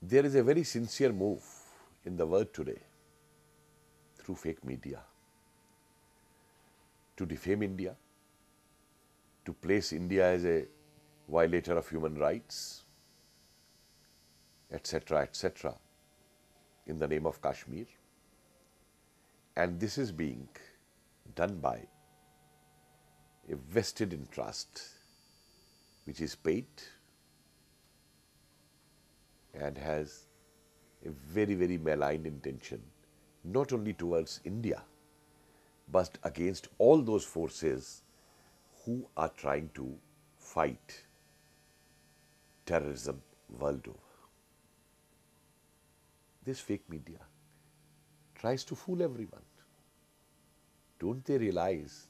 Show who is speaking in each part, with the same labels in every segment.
Speaker 1: There is a very sincere move in the world today through fake media to defame India, to place India as a violator of human rights, etc., in the name of Kashmir. And this is being done by a vested interest which is paid and has a very, very malign intention, not only towards India, but against all those forces who are trying to fight terrorism world over. This fake media tries to fool everyone. Don't they realize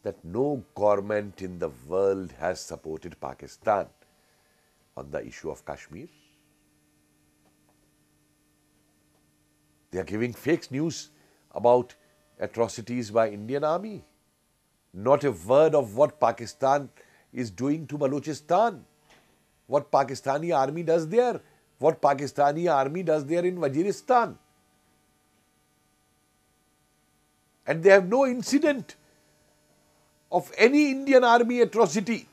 Speaker 1: that no government in the world has supported Pakistan on the issue of Kashmir? They are giving fake news about atrocities by Indian army. Not a word of what Pakistan is doing to Balochistan, what Pakistani army does there, what Pakistani army does there in Waziristan. And they have no incident of any Indian army atrocity.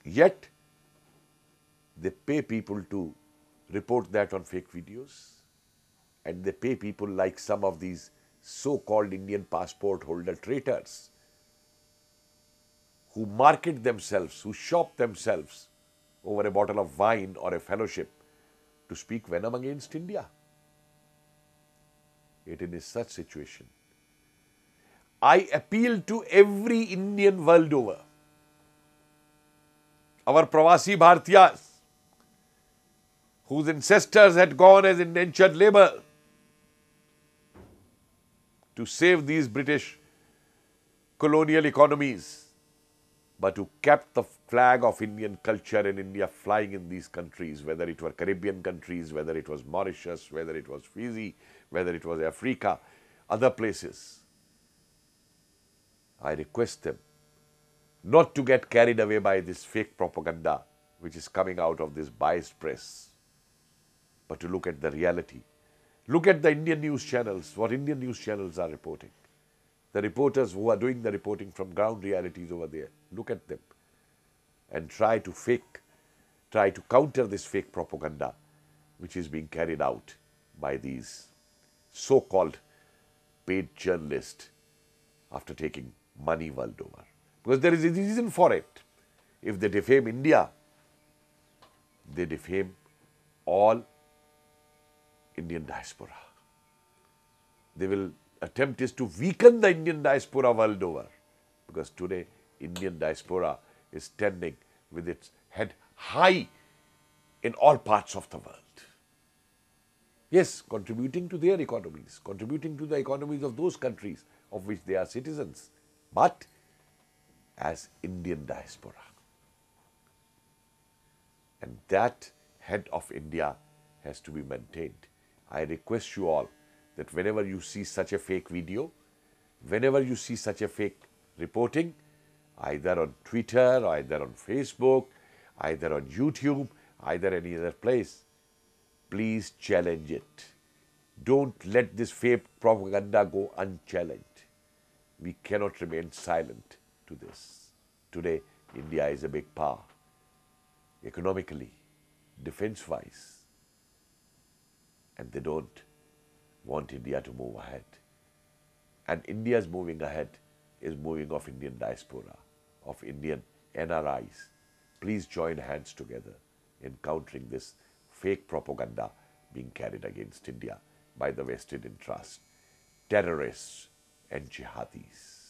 Speaker 1: Yet, they pay people to report that on fake videos. And they pay people like some of these so-called Indian passport holder traitors who market themselves, who shop themselves over a bottle of wine or a fellowship to speak venom against India. It is such situation. I appeal to every Indian world over, our Pravasi Bhartiyas, whose ancestors had gone as indentured labor to save these British colonial economies, but who kept the flag of Indian culture and India flying in these countries, whether it were Caribbean countries, whether it was Mauritius, whether it was Fiji, whether it was Africa, other places. I request them not to get carried away by this fake propaganda which is coming out of this biased press, but to look at the reality. Look at the Indian news channels, what Indian news channels are reporting. The reporters who are doing the reporting from ground realities over there, look at them and try to counter this fake propaganda which is being carried out by these so-called paid journalists after taking money world over. Because there is a reason for it. If they defame India, they defame all Indian diaspora. They will attempt is to weaken the Indian diaspora world over, because today Indian diaspora is standing with its head high in all parts of the world. Yes, contributing to their economies, contributing to the economies of those countries of which they are citizens, but as Indian diaspora. And that head of India has to be maintained. I request you all that whenever you see such a fake video, whenever you see such a fake reporting, either on Twitter, either on Facebook, either on YouTube, either any other place, please challenge it. Don't let this fake propaganda go unchallenged. We cannot remain silent to this. Today, India is a big power, economically, defense-wise, and they don't want India to move ahead. And India's moving ahead is moving of Indian diaspora, of Indian NRIs. Please join hands together in countering this fake propaganda being carried against India by the vested interest, terrorists and jihadis.